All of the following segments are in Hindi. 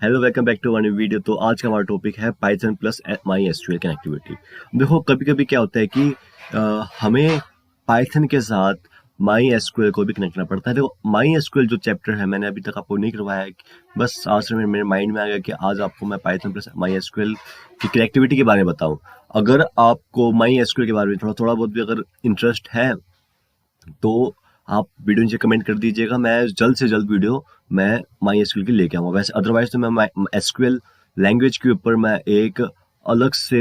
Hello, welcome back to one video. तो आज का हमारा टॉपिक है Python plus MySQL connectivity. देखो, कभी कभी क्या होता है कि हमें पाइथन के साथ माई एसक्यूएल को भी कनेक्ट करना पड़ता है। देखो, माई एसक्यूएल जो चैप्टर है मैंने अभी तक आपको नहीं करवाया है। बस आज से मेरे माइंड में आ गया कि आज आपको मैं पाइथन प्लस माई एसक्यूएल की कनेक्टिविटी के बारे में बताऊं। अगर आपको माई एसक्यूएल के बारे में थोड़ा थोड़ा बहुत भी अगर इंटरेस्ट है तो आप वीडियो नीचे कमेंट कर दीजिएगा। मैं जल्द से जल्द वीडियो मैं माई एसक्यूएल की लेके आऊँगा। वैसे अदरवाइज तो मैं एसक्यूएल लैंग्वेज के ऊपर मैं एक अलग से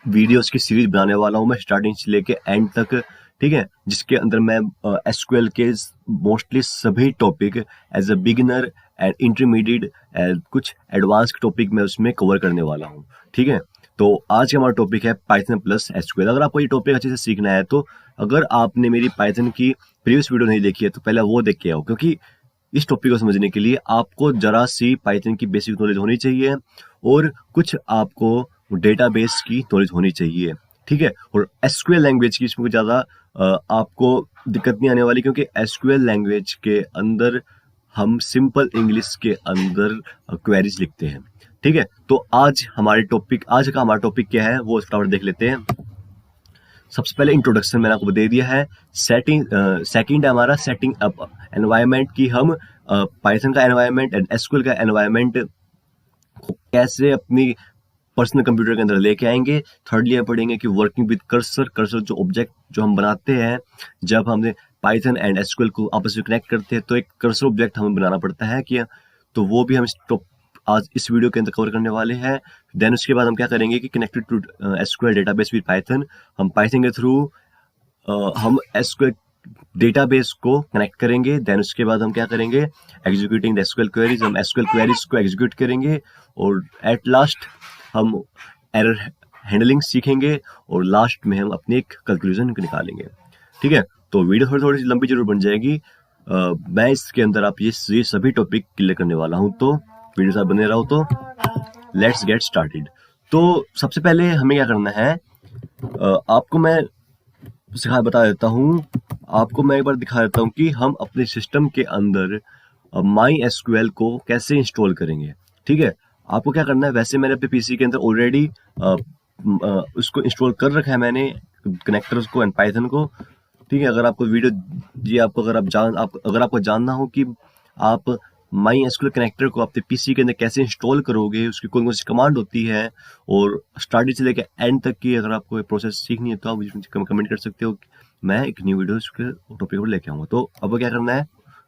वीडियोस की सीरीज बनाने वाला हूँ, मैं स्टार्टिंग से लेके एंड तक। ठीक है, जिसके अंदर मैं एसक्यूएल के मोस्टली सभी topic as a beginner and intermediate and कुछ एडवांस टॉपिक मैं उसमें कवर करने वाला हूँ। ठीक है, तो आज का हमारा टॉपिक है पाइथन प्लस एसक्यूएल। अगर आपको ये टॉपिक अच्छे से सीखना है तो अगर आपने मेरी पाइथन की प्रीवियस वीडियो नहीं देखी है तो पहले वो देख के आओ, क्योंकि इस टॉपिक को समझने के लिए आपको जरा सी पाइथन की बेसिक नॉलेज होनी चाहिए और कुछ आपको डेटाबेस की नॉलेज होनी चाहिए। ठीक है, और एसक्यूएल लैंग्वेज की इसमें ज़्यादा आपको दिक्कत नहीं आने वाली, क्योंकि एसक्यूएल लैंग्वेज के अंदर हम सिंपल इंग्लिश के अंदर क्वेरीज लिखते हैं। ठीक है, तो आज का हमारा टॉपिक क्या है वो फटाफट देख लेते हैं। सबसे पहले इंट्रोडक्शन मैंने आपको दे दिया है। सेकंड है हमारा सेटिंग अप एनवायरनमेंट, की हम पाइथन का एनवायरनमेंट एंड एसक्यूएल का एनवायरनमेंट को कैसे अपनी पर्सनल कंप्यूटर के अंदर लेके आएंगे। थर्डली हम पढ़ेंगे कि वर्किंग विद कर्सर जो ऑब्जेक्ट जो हम बनाते हैं जब हमने पाइथन एंड एसक्यूएल को आपस में कनेक्ट करते हैं, तो एक कर्सर ऑब्जेक्ट हमें बनाना पड़ता है कि तो वो भी हम आज इस वीडियो के अंदर कवर करने वाले हैं। देन उसके बाद हम क्या करेंगे कि connected to SQL database with Python, हम पाइथन के थ्रू हम एसक्यूएल डेटाबेस को कनेक्ट करेंगे। देन उसके बाद हम क्या करेंगे, एग्जीक्यूटिंग द एसक्यूएल क्वेरीज, हम एसक्यूएल क्वेरीज को एग्जीक्यूट करेंगे और एट लास्ट हम एरर हैंडलिंग सीखेंगे और लास्ट में हम अपनी एक कंक्लूजन निकालेंगे। ठीक है, तो वीडियो थोड़ी सी लंबी जरूर बन जाएगी। मैं इसके अंदर आप ये सभी टॉपिक क्लियर करने वाला हूं, तो वीडियो साथ बने रहो। तो लेट्स गेट स्टार्टेड। तो सबसे पहले हमें क्या करना है, आपको मैं बता देता हूँ। आपको मैं एक बार दिखा देता हूँ कि हम अपने सिस्टम के अंदर माई एसक्यूएल को कैसे इंस्टॉल करेंगे। ठीक है, आपको क्या करना है, वैसे मैंने अपने पीसी के अंदर ऑलरेडी उसको इंस्टॉल कर रखा है मैंने, कनेक्टर्स को एंड पाइथन को। ठीक है, अगर आपको वीडियो ये आपको अगर आपको जानना हो कि आप माई एसक्यूएल कनेक्टर को अपने पीसी के अंदर कैसे इंस्टॉल करोगे, उसकी कौन कौन सी कमांड होती है और स्टार्टिंग से लेकर एंड तक की अगर आपको प्रोसेस सीखनी है तो आप कमेंट कर सकते हो। मैं एक न्यू वीडियो इसके टॉपिक पर लेके आऊँगा। तो अब क्या करना है,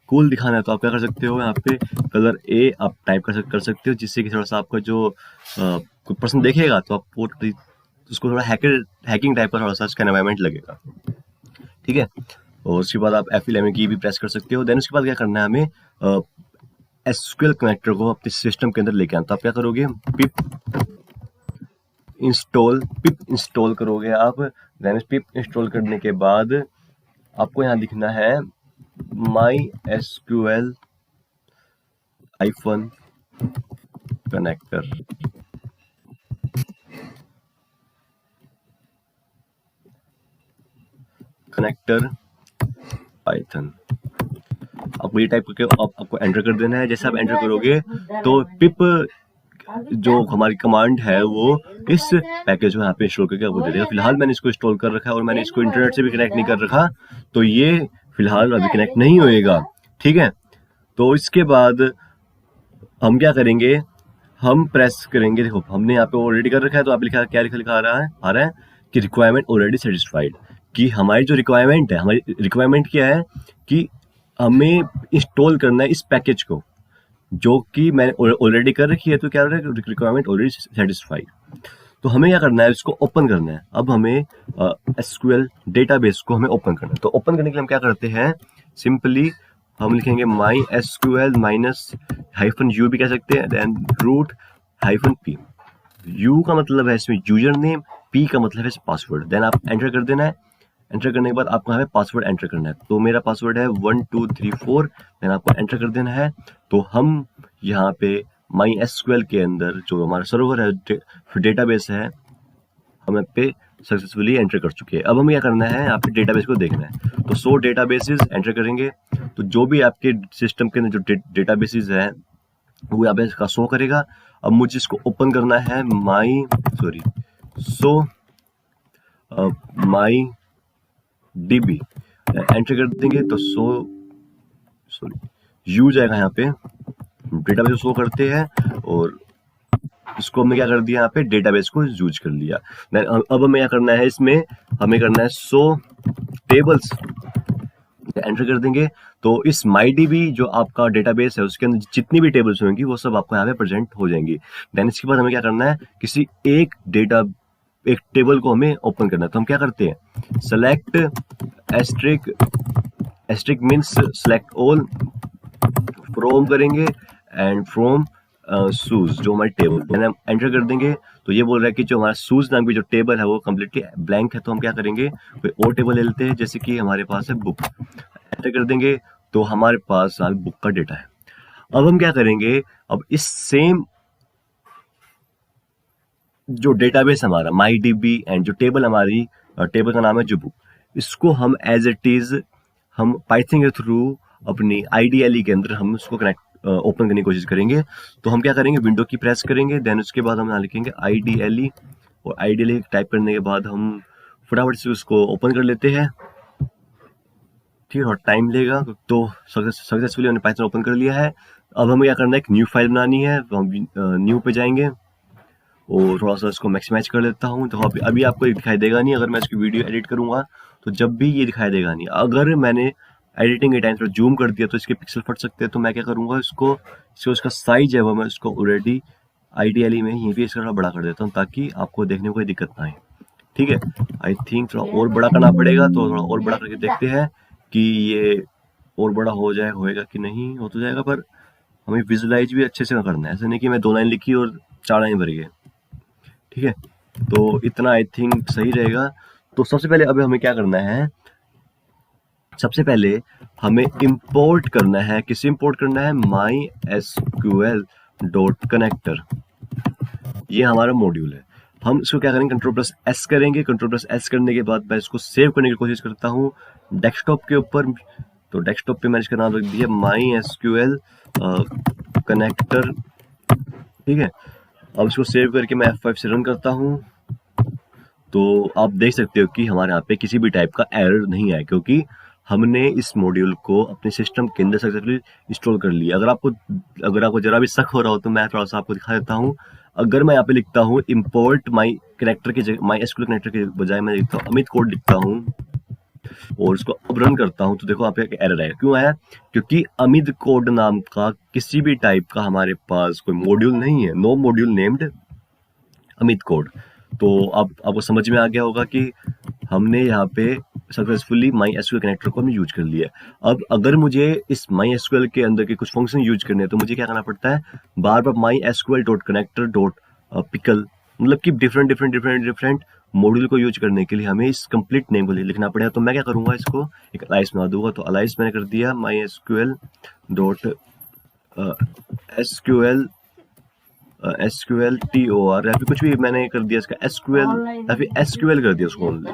कूल दिखाना है तो आप क्या कर सकते हो, यहाँ पे कलर ए आप टाइप कर सकते हो, जिससे कि थोड़ा सा आपका जो कोई पर्सन देखेगा तो आप उसको थोड़ा हैकिंग टाइप का थोड़ा सा इसका एनवायरनमेंट लगेगा। ठीक है, और उसके बाद आप F11 की भी प्रेस कर सकते हो। देन उसके बाद क्या करना है, हमें एसक्यूएल कनेक्टर को अपने सिस्टम के अंदर लेके आना। तो आप क्या करोगे, पिप इंस्टॉल करोगे आप। देन पिप इंस्टॉल करने के बाद आपको यहाँ लिखना है my SQL hyphen connector Python. आपको ये टाइप करके आपको एंटर कर देना है। जैसे आप एंटर करोगे तो पिप जो हमारी कमांड है वो इस पैकेज में यहाँ पे इंस्टॉल करके आपको दे देगा। फिलहाल मैंने इसको इंस्टॉल कर रखा है और मैंने इसको इंटरनेट से भी कनेक्ट नहीं कर रखा, तो ये फिलहाल अभी कनेक्ट नहीं होएगा। ठीक है, तो इसके बाद हम क्या करेंगे, हम प्रेस करेंगे। देखो, हमने यहाँ पे ऑलरेडी कर रखा है, तो आप क्या लिखा आ रहा है कि रिक्वायरमेंट ऑलरेडी सेटिस्फाइड। कि हमारी जो रिक्वायरमेंट है, हमारी रिक्वायरमेंट क्या है कि हमें इंस्टॉल करना है इस पैकेज को, जो कि मैंने ऑलरेडी कर रखी है। तो क्या रिक्वायरमेंट ऑलरेडी सेटिस्फाइड। तो हमें क्या करना है, इसको ओपन करना है। अब हमें एसक्यूएल डेटाबेस को हमें ओपन करना है। तो ओपन करने के लिए हम क्या करते हैं, सिंपली हम लिखेंगे MySQL minus hyphen u भी कह सकते हैं, then root hyphen p. U का मतलब है इसमें यूजर नेम, पी का मतलब है पासवर्ड। देन आप एंटर कर देना है। एंटर करने के बाद आपको यहाँ पे पासवर्ड एंटर करना है। तो मेरा पासवर्ड है 1234। देन आपको एंटर कर देना है। तो हम यहाँ पे माई एसक्यूएल के अंदर जो हमारा सर्वर है, डेटाबेस है, हम यहाँ पे सक्सेसफुली एंटर कर चुके हैं। अब हमें क्या करना है, यहाँ पे डेटाबेस को देखना है। तो सो डेटाबेसेस एंटर करेंगे। तो जो भी आपके सिस्टम के अंदर जो डेटाबेसेस हैं वो यहाँ पे इसका शो करेगा। अब मुझे इसको ओपन करना है माई डीबी, एंटर कर देंगे तो यूज आएगा यहाँ पे, डेटाबेस शो करते हैं और इसको हमने क्या कर दिया, यहाँ पे डेटाबेस को यूज कर लिया। अब हमें क्या करना है, इसमें हमें करना है शो टेबल्स, एंटर कर देंगे तो इस MyDB जो आपका डेटाबेस है उसके अंदर जितनी भी टेबल्स होंगी वो सब आपको यहाँ पे प्रेजेंट हो जाएंगी। देन इसके बाद हमें क्या करना है, किसी एक टेबल को हमें ओपन करना है। तो हम क्या करते हैं, select asterisk means select all, from करेंगे एंड फ्रॉम शूज जो हमारी टेबल हम एंटर कर देंगे। तो ये बोल रहा है कि जो हमारा शूज नाम की जो टेबल है वो कम्प्लीटली ब्लैंक है। तो हम क्या करेंगे, कोई और टेबल ले लेते हैं, जैसे कि हमारे पास है बुक, एंटर कर देंगे तो हमारे पास बुक का डेटा है। अब हम क्या करेंगे, अब इस सेम जो डेटाबेस हमारा MyDB एंड जो टेबल हमारी टेबल का नाम है जो बुक, इसको हम एज इट इज हम पाइथन के थ्रू अपनी IDLE के अंदर हम उसको कनेक्ट ओपन करने की कोशिश करेंगे। तो हम क्या करेंगे, विंडो की प्रेस करेंगे, देन उसके बाद हम यहाँ लिखेंगे IDLE, और IDLE टाइप करने के बाद हम फटाफट से उसको ओपन कर लेते हैं। ठीक है, और टाइम लेगा। तो सक्सेसफुली हमने पाइथन ओपन कर लिया है। अब हमें क्या करना है, एक न्यू फाइल बनानी है। तो हम न्यू पे जाएंगे और थोड़ा सा इसको मैक्सिमाइज कर लेता हूँ। तो अभी आपको ये दिखाई देगा नहीं, अगर मैं इसकी वीडियो एडिट करूंगा तो जब भी ये दिखाई देगा नहीं। अगर मैंने एडिटिंग के टाइम थोड़ा जूम कर दिया तो इसके पिक्सल फट सकते हैं। तो मैं क्या करूंगा, इसको उसका साइज है वो मैं इसको ऑलरेडी IDLE में यहीं पे इसका थोड़ा बड़ा कर देता हूँ ताकि आपको देखने में कोई दिक्कत ना आए। ठीक है, आई थिंक थोड़ा और बड़ा करना पड़ेगा, तो थोड़ा और बड़ा करके देखते हैं कि ये और बड़ा होएगा कि नहीं। हो तो जाएगा, पर हमें विजुलाइज भी अच्छे से करना है, ऐसा नहीं कि मैं 2 लाइन लिखी और 4 लाइन भर गए। ठीक है, तो इतना आई थिंक सही रहेगा। तो सबसे पहले अब हमें क्या करना है, सबसे पहले हमें इंपोर्ट करना है, किसे इंपोर्ट करना है, mysql.connector, ये हमारा मॉड्यूल है। हम इसको क्या करेंगे, Ctrl+S करेंगे। Ctrl+S करने के बाद मैं इसको सेव करने की कोशिश करता हूँ डेस्कटॉप के ऊपर। तो डेस्कटॉप पे मैंने इसका नाम रख दिया mysql connector। ठीक है, अब इसको सेव करके मैं F5 से रन करता हूँ। तो आप देख सकते हो कि हमारे यहाँ पे किसी भी टाइप का एरर नहीं आया, क्योंकि हमने इस मॉड्यूल को अपने सिस्टम के अंदर सक्सेसफुली इंस्टॉल कर लिया। अगर आपको जरा भी शक हो रहा हो तो मैं थोड़ा सा आपको दिखा देता हूँ। अगर मैं यहाँ पे लिखता हूँ इम्पोर्ट MySQL कनेक्टर के बजाय मैं लिखता हूँ अमित कोड लिखता हूँ और इसको अब रन करता हूँ, तो देखो यहाँ पे एक एरर आया। क्यों आया, क्योंकि अमित कोड नाम का किसी भी टाइप का हमारे पास कोई मॉड्यूल नहीं है, no module named Amit code. तो अब आपको समझ में आ गया होगा कि हमने यहाँ पे सक्सेसफुली MySQL कनेक्टर को हमने यूज कर लिया। अब अगर मुझे इस MySQL के अंदर के कुछ फंक्शन यूज करने हैं तो मुझे क्या करना पड़ता है, बार बार mysql.connector.pickle, मतलब कि डिफरेंट मॉड्यूल को यूज करने के लिए हमें इस कंप्लीट नेम को लिखना पड़ेगा। तो मैं क्या करूंगा, इसको एक अलाइस बना दूंगा। तो अलाइस मैंने कर दिया mysql.sql.tor, या फिर कुछ भी मैंने कर दिया इसका SQL, या फिर SQL कर दिया उसको ओनली।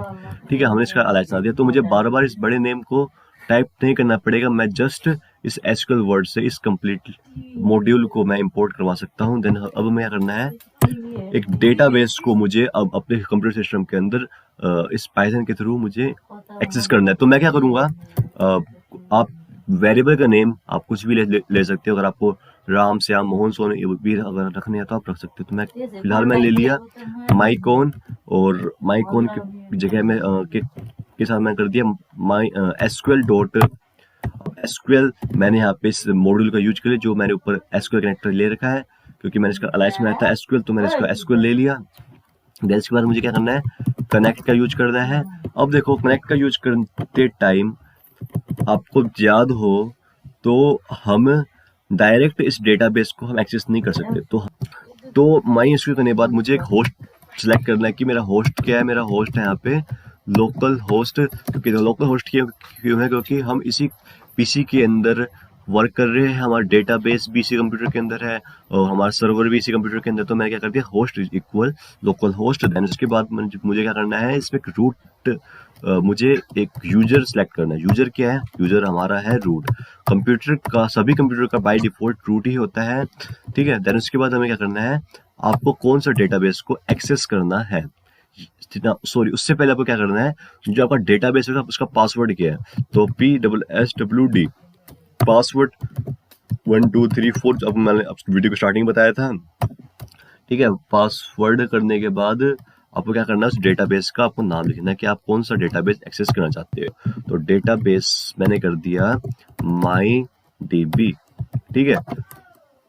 ठीक है, हमने इसका अलाइस बना दिया। तो मुझे बार बार इस बड़े नेम को टाइप नहीं करना पड़ेगा, मैं जस्ट इस SQL वर्ड से इस कंप्लीट मॉड्यूल को मैं इंपोर्ट करवा सकता हूँ। देन अब हमें क्या करना है, एक डेटाबेस को मुझे अब अपने कंप्यूटर सिस्टम के अंदर इस पाइथन के थ्रू मुझे एक्सेस करना है। तो मैं क्या करूँगा, आप वेरिएबल का नेम आप कुछ भी ले सकते हो। अगर आपको राम श्याम मोहन सोने भी अगर रखने हैं तो आप रख सकते हो। तो मैं फिलहाल मैंने ले लिया माइकॉन, और माइकॉन की जगह में के साथ मैंने कर दिया SQL। मैंने यहाँ पे इस मॉड्यूल का यूज कर लिया जो मैंने ऊपर SQL कनेक्टर ले रखा है, क्योंकि मैंने इसका अलाइस बनाया था SQL, तो मैंने इसका SQL ले लिया। देन इसके बाद मुझे क्या करना है, कनेक्ट का यूज करना है। अब देखो, कनेक्ट का यूज करते टाइम आपको याद हो तो हम डायरेक्ट इस डेटाबेस को हम एक्सेस नहीं कर सकते। तो MySQL करने के बाद मुझे एक होस्ट सिलेक्ट करना है कि मेरा होस्ट क्या है। मेरा होस्ट है यहाँ पे लोकल होस्ट। क्योंकि लोकल होस्ट क्यों है, क्योंकि हम इसी पीसी के अंदर वर्क कर रहे हैं, हमारा डेटाबेस भी इसी कंप्यूटर के अंदर है और हमारा सर्वर भी इसी कंप्यूटर के अंदर, तो मैंने क्या कर दिया, host is equal local host. Then उसके बाद मुझे क्या करना है, इसमें एक रूट, मुझे एक यूजर सेलेक्ट करना है। यूजर क्या है, यूजर हमारा है रूट। कंप्यूटर का, सभी कंप्यूटर का बाय डिफॉल्ट रूट ही होता है, ठीक है। देन उसके बाद हमें क्या करना है, आपको कौन सा डेटाबेस को एक्सेस करना है, सॉरी उससे पहले आपको क्या करना है, जो आपका डेटाबेस है उसका पासवर्ड क्या है, तो PSSWD पासवर्ड 1 2 3 4, अब मैंने वीडियो को स्टार्टिंग में बताया था, ठीक है। पासवर्ड करने के बाद आपको क्या करना है, उस डेटाबेस का आपको नाम लिखना है कि आप कौन सा डेटाबेस एक्सेस करना चाहते हो। तो डेटाबेस मैंने कर दिया MyDB, ठीक है।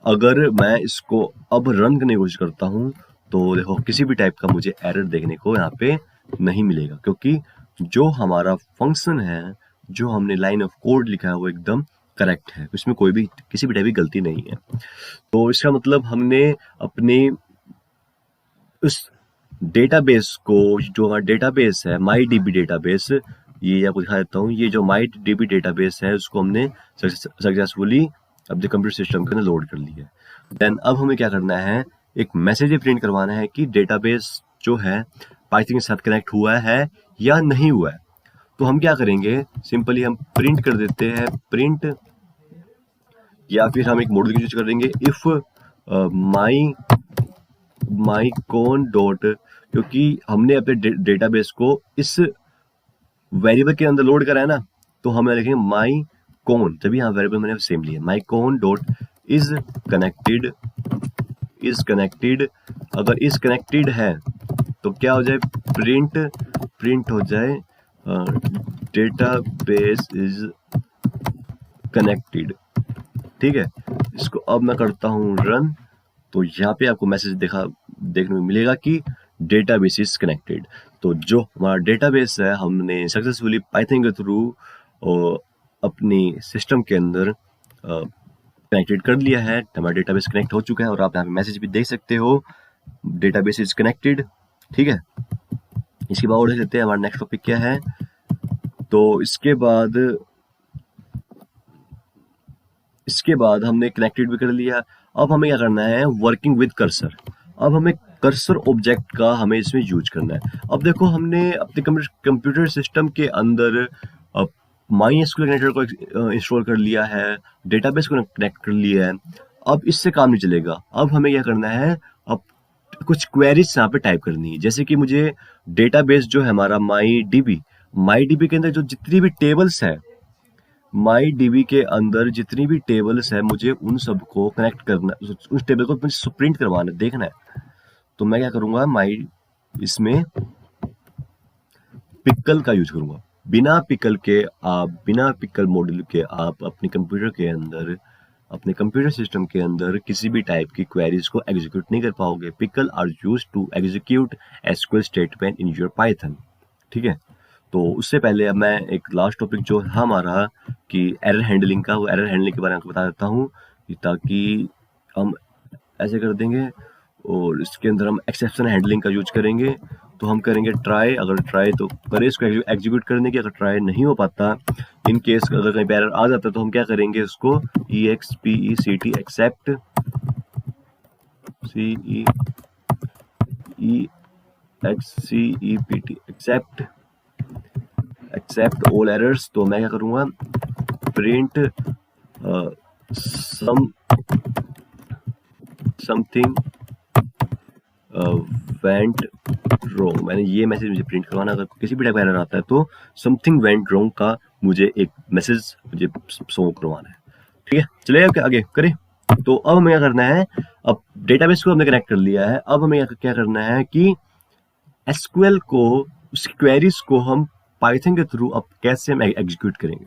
अगर मैं इसको अब रन करने की कोशिश करता हूँ तो देखो किसी भी टाइप का मुझे एरर देखने को यहाँ पे नहीं मिलेगा, क्योंकि जो हमारा फंक्शन है, जो हमने लाइन ऑफ कोड लिखा है वो एकदम करेक्ट है, इसमें कोई भी किसी भी टाइप की गलती नहीं है। तो इसका मतलब हमने अपने उस डेटाबेस को, जो हमारा डेटाबेस है MyDB डेटाबेस, ये आपको दिखा देता हूँ, ये जो MyDB डेटाबेस है उसको हमने सक्सेसफुली अपने कंप्यूटर सिस्टम के अंदर लोड कर लिया है। देन अब हमें क्या करना है, एक मैसेज प्रिंट करवाना है कि डेटाबेस जो है पाइथन के साथ कनेक्ट हुआ है या नहीं हुआ है। तो हम क्या करेंगे, सिंपली हम प्रिंट कर देते हैं, प्रिंट, या फिर हम एक मॉडल यूज करेंगे, इफ माई कौन डॉट, क्योंकि हमने अपने डेटाबेस को इस वेरिएबल के अंदर लोड करा है ना, तो हमें लिखेंगे माई कौन, तभी यहाँ वेरिएबल मैंने सेम लिया, माई कौन डॉट इज कनेक्टेड। अगर इज कनेक्टेड है तो क्या हो जाए, प्रिंट हो जाए डेटाबेस इज कनेक्टेड, ठीक है। इसको अब मैं करता हूँ रन, तो यहाँ पे आपको मैसेज देखने को मिलेगा कि डेटाबेस इज कनेक्टेड। तो जो हमारा डेटाबेस है हमने सक्सेसफुली पाइथन के थ्रू अपनी सिस्टम के अंदर कनेक्टेड कर लिया है, हमारा डेटाबेस कनेक्ट हो चुका है और आप यहाँ पे मैसेज भी देख सकते हो, डेटाबेस इज कनेक्टेड, ठीक है। इसके बाद और देख लेते हैं हमारा नेक्स्ट टॉपिक क्या है। तो इसके बाद हमने कनेक्टेड भी कर लिया। अब हमें क्या करना है, वर्किंग विद कर्सर। अब हमें कर्सर ऑब्जेक्ट का हमें इसमें यूज करना है। अब देखो हमने अपने कंप्यूटर सिस्टम के अंदर MySQL कनेक्टर को इंस्टॉल कर लिया है, डेटाबेस को कनेक्ट कर लिया है, अब इससे काम नहीं चलेगा। अब हमें क्या करना है, अब कुछ क्वेरीज यहाँ पे टाइप करनी है, जैसे कि मुझे डेटाबेस जो है हमारा MyDB के अंदर जो जितनी भी टेबल्स है, MyDB के अंदर जितनी भी टेबल्स है, मुझे उन सबको कनेक्ट करना, उस टेबल को मुझे प्रिंट करवाना, देखना है। तो मैं क्या करूंगा, इसमें पिकल का यूज करूंगा। बिना पिकल मॉड्यूल के आप अपने कंप्यूटर सिस्टम के अंदर किसी भी टाइप की क्वेरीज को एग्जीक्यूट नहीं कर पाओगे। Pickle are used to execute SQL statement in your Python, ठीक है। तो उससे पहले अब मैं एक लास्ट टॉपिक जो है हमारा कि एरर हैंडलिंग का, वो एरर हैंडलिंग के बारे में आपको बता देता हूँ, ताकि हम ऐसे कर देंगे और इसके अंदर हम एक्सेप्शन हैंडलिंग का यूज करेंगे। तो हम करेंगे ट्राई, अगर ट्राई तो करें इसको एग्जीक्यूट करने की, अगर ट्राई नहीं हो पाता, इन केस अगर कहीं एरर आ जाता है तो हम क्या करेंगे, उसको EXPECT except except all errors. तो मैं क्या करूंगा, प्रिंट समथिंग वेंट रॉन्ग। मैंने ये मैसेज मुझे प्रिंट करवाना, अगर किसी भी टाइप का एरर आता है तो समथिंग वेंट रॉन्ग का मुझे एक मैसेज मुझे शो करवाना है, ठीक है। चलिए आगे करें। तो अब हमें क्या करना है, अब डेटाबेस को हमने कनेक्ट कर लिया है, अब हमें क्या करना है कि SQL को, उस क्वेरीज को हम पाइथन के थ्रू अब कैसे हम एग्जीक्यूट करेंगे।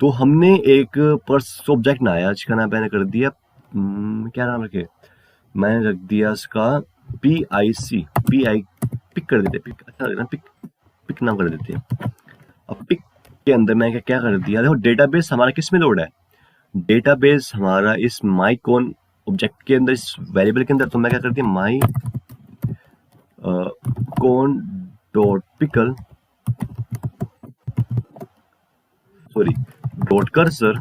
तो हमने एक पर्स ऑब्जेक्ट बनाया जिसका नाम मैंने कर दिया, क्या नाम रखे, मैंने रख दिया इसका पिक कर देते, पिक नाम कर देते हैं। अब पिक के अंदर मैं क्या कर दिया, देखो डेटाबेस हमारा किस में लोड है, डेटाबेस हमारा इस MyCon ऑब्जेक्ट के अंदर, इस वेरिएबल के अंदर। तो मैं क्या कर दिया, MyCon dot pickle, sorry dot cursor,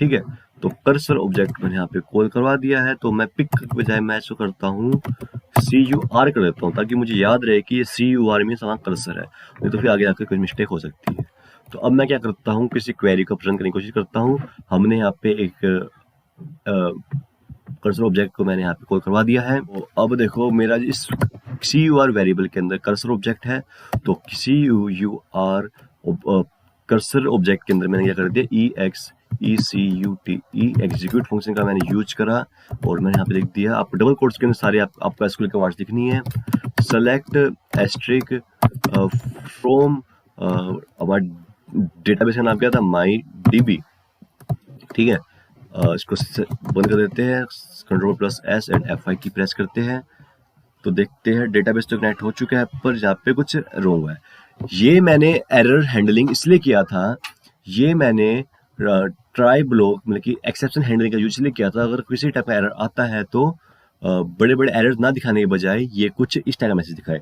ठीक है। तो कर्सर ऑब्जेक्ट मैंने यहाँ पे कॉल करवा दिया है, तो मैं पिक के बजाय मैं इसको करता हूँ CUR कर देता हूँ, ताकि मुझे याद रहे कि ये CUR मीन्स हमारा कर्सर है, नहीं तो फिर आगे जाकर कोई मिस्टेक हो सकती है। तो अब मैं क्या करता हूँ, किसी क्वेरी को प्रेजेंट करने की कोशिश करता हूँ। हमने यहाँ पे एक कर्सर ऑब्जेक्ट को मैंने यहाँ पे कॉल करवा दिया है। तो अब देखो मेरा इस CUR वेरिएबल के अंदर कर्सर ऑब्जेक्ट है, तो CUR कर्सर ऑब्जेक्ट के अंदर मैंने क्या कर दिया, EXECUT एग्जीक्यूट फंक्शन का मैंने यूज करा, और मैंने यहाँ पे लिख दिया। आप डबल कोट्स के अंदर सारे आपको एसक्यूएल के वर्ड्स लिखनी है। सेलेक्ट एस्ट्रिक फ्रॉम हमारा डेटाबेस का नाम क्या था, MyDB, ठीक है। इसको बंद कर देते हैं, Ctrl+S एंड F5 की प्रेस करते हैं, तो देखते हैं डेटाबेस तो कनेक्ट हो चुका है, पर यहाँ पे कुछ रॉन्ग है। ये मैंने एरर हैंडलिंग इसलिए किया था, ये मैंने ट्राई ब्लॉक मतलब कि एक्सेप्शन हैंडलिंग का यूज इसलिए किया था। अगर किसी टाइप का एरर आता है तो बड़े बड़े एरर ना दिखाने के बजाय ये कुछ इस टाइप का मैसेज दिखाए।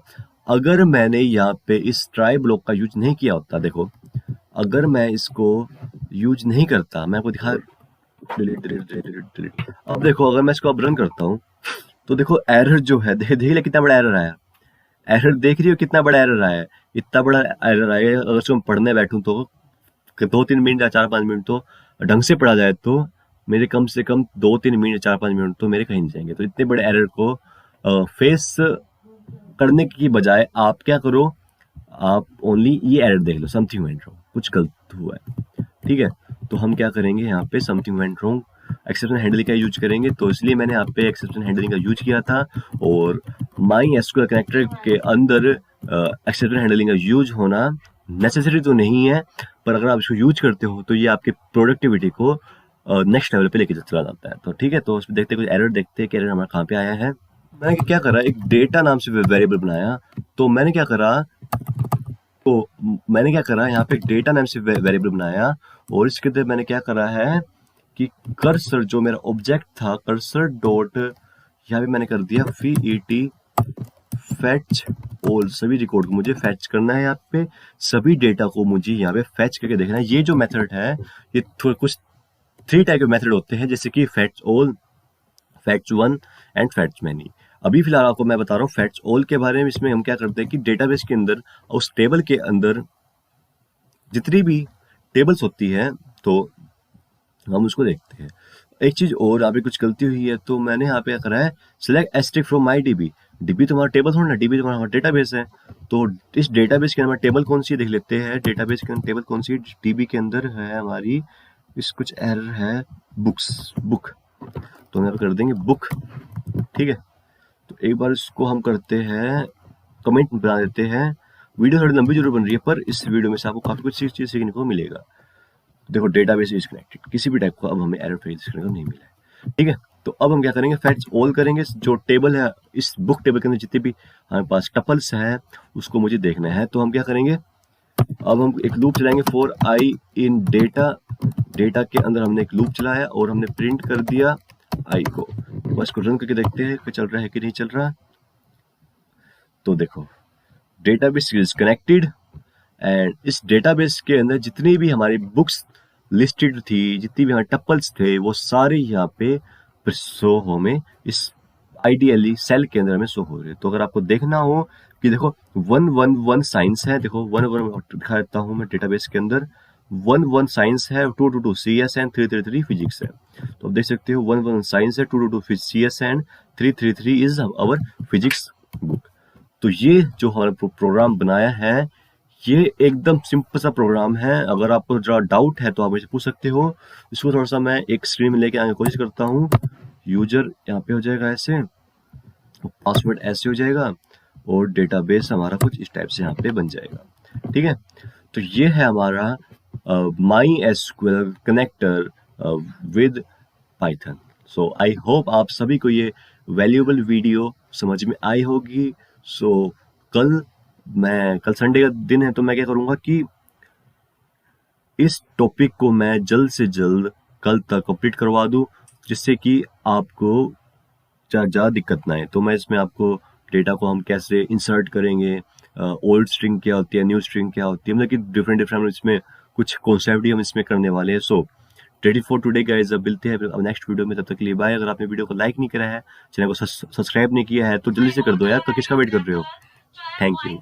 अगर मैंने यहाँ पे इस ट्राई ब्लॉक का यूज नहीं किया होता, देखो अगर मैं इसको यूज नहीं करता, मैं आपको दिखा, डिलीट। अब देखो अगर मैं इसको अब रन करता हूँ, तो देखो एरर जो है, देख लिया कितना बड़ा एरर आया। एरर देख रही हो कितना बड़ा एरर आया है, इतना बड़ा एरर आया। अगर इसको मैं पढ़ने बैठूं तो 2-3 मिनट या 4-5 मिनट तो ढंग से पढ़ा जाए तो मेरे कम से कम 2-3 मिनट 4-5 मिनट तो मेरे कहीं नहीं जाएंगे। तो इतने बड़े एरर को फेस करने की बजाय आप क्या करो, आप ओनली ये एरर देख लो, समथिंग वेंट रॉन्ग, कुछ गलत हुआ है, ठीक है। तो हम क्या करेंगे, यहाँ पे something went wrong exception handling का यूज करेंगे। तो इसलिए मैंने यहाँ पे एक्सेप्शन हैंडलिंग का यूज किया था, और MySQL कनेक्टर के अंदर एक्सेप्शन हैंडलिंग का यूज होना नेसेसरी तो नहीं है, पर अगर आप इसको यूज करते हो तो ये आपकी प्रोडक्टिविटी को नेक्स्ट लेवल पे लेके चला जाता है। तो ठीक है, तो उसमें देखते कुछ एरर देखते हैं कि एरर हमारा कहाँ पे आया है। मैंने क्या करा, एक डेटा नाम से वेरिएबल बनाया। तो मैंने क्या करा यहाँ पे एक डेटा नाम से वेरिएबल बनाया, और इसके अंदर मैंने क्या करा है कि कर्सर जो मेरा ऑब्जेक्ट था, कर्सर डॉट यहाँ पे मैंने कर दिया fetch ऑल, सभी रिकॉर्ड को मुझे फैच करना है। यहाँ पे सभी डेटा को मुझे यहाँ पे फैच करके देखना है। ये जो मेथड है, ये कुछ 3 टाइप के मेथड होते हैं, जैसे कि fetch all, fetch one and fetch many। अभी फिलहाल आपको मैं बता रहा हूँ fetch all के बारे में। इसमें हम क्या करते हैं कि डेटाबेस के अंदर, उस टेबल के अंदर जितनी भी टेबल्स होती है तो हम उसको देखते हैं। एक चीज और, यहाँ पे कुछ गलती हुई है, तो मैंने यहाँ पे करा है select asterisk from MyDB। DB तो हमारा टेबल थोड़ा ना, DB तो हमारा डेटाबेस है। तो इस डेटाबेस के अंदर टेबल कौन सी देख लेते हैं, डेटाबेस के अंदर टेबल कौन सी DB के अंदर है हमारी, इस कुछ एरर है बुक, तो हम यहाँ पे कर देंगे बुक, ठीक है। तो एक बार इसको हम करते हैं, कमेंट बना देते हैं। वीडियो थोड़ी लंबी जरूर बन रही है, पर इस वीडियो में से आपको काफी कुछ चीज सीखने को मिलेगा। देखो डेटाबेस इज कनेक्टेड, किसी भी टाइप का अब हमें एरर फेस करने को नहीं मिला है, ठीक है। तो अब हम क्या करेंगे, फैच ऑल करेंगे। जो टेबल है, इस बुक टेबल के अंदर जितने भी हमारे पास टपल्स हैं उसको मुझे देखना है। तो हम क्या करेंगे, अब हम एक लूप चलाएंगे फॉर आई इन डेटा के अंदर हमने एक लूप चलाया और हमने प्रिंट कर दिया आई को। तो इसको रन करके देखते हैं कि चल रहा है कि नहीं चल रहा। तो देखो डेटाबेस इज कनेक्टेड, एंड इस डेटाबेस के अंदर जितनी भी हमारी बुक्स लिस्टेड थी, जितनी भी हमारे टपल्स थे, वो सारे यहाँ पे शो हमें इस आइडियली सेल के अंदर हमें शो हो रहे। तो अगर आपको देखना हो कि देखो 111 साइंस है, देखो 111 दिखा देता हूँ मैं डेटाबेस के अंदर, 11 साइंस है, 222 CS एंड 333 फिजिक्स है। तो आप देख सकते हो 111 साइंस है, 222 CS and 333 is our physics book. तो ये जो हमारा प्रोग्राम बनाया है, ये एकदम सिंपल सा प्रोग्राम है। अगर आपको जरा डाउट है तो आप मुझे पूछ सकते हो। इसको थोड़ा सा मैं एक स्क्रीन में लेके आने की कोशिश करता हूँ। यूजर यहाँ पे हो जाएगा ऐसे, पासवर्ड ऐसे हो जाएगा, और डेटाबेस हमारा कुछ इस टाइप से यहाँ पे बन जाएगा, ठीक है। तो ये है हमारा MySQL connector with Python. So I hope आप सभी को ये वैल्यूएबल वीडियो समझ में आई होगी। सो कल संडे का दिन है, तो मैं क्या करूंगा कि इस टॉपिक को मैं जल्द से जल्द कल तक कंप्लीट करवा दूं, जिससे कि आपको ज़्यादा दिक्कत ना आए। तो मैं इसमें आपको डेटा को हम कैसे इंसर्ट करेंगे, ओल्ड स्ट्रिंग क्या होती है, न्यू स्ट्रिंग क्या होती है, मतलब कि डिफरेंट इसमें कुछ कॉन्सेप्ट ही हम इसमें करने वाले हैं। So ready for today guys. अब मिलते हैं अब नेक्स्ट वीडियो में, तब तक के लिए बाय। अगर आपने वीडियो को लाइक नहीं करा है, चैनल को सब्सक्राइब नहीं किया है तो जल्दी से कर दो यार, तो किसका वेट कर रहे हो। Thank you.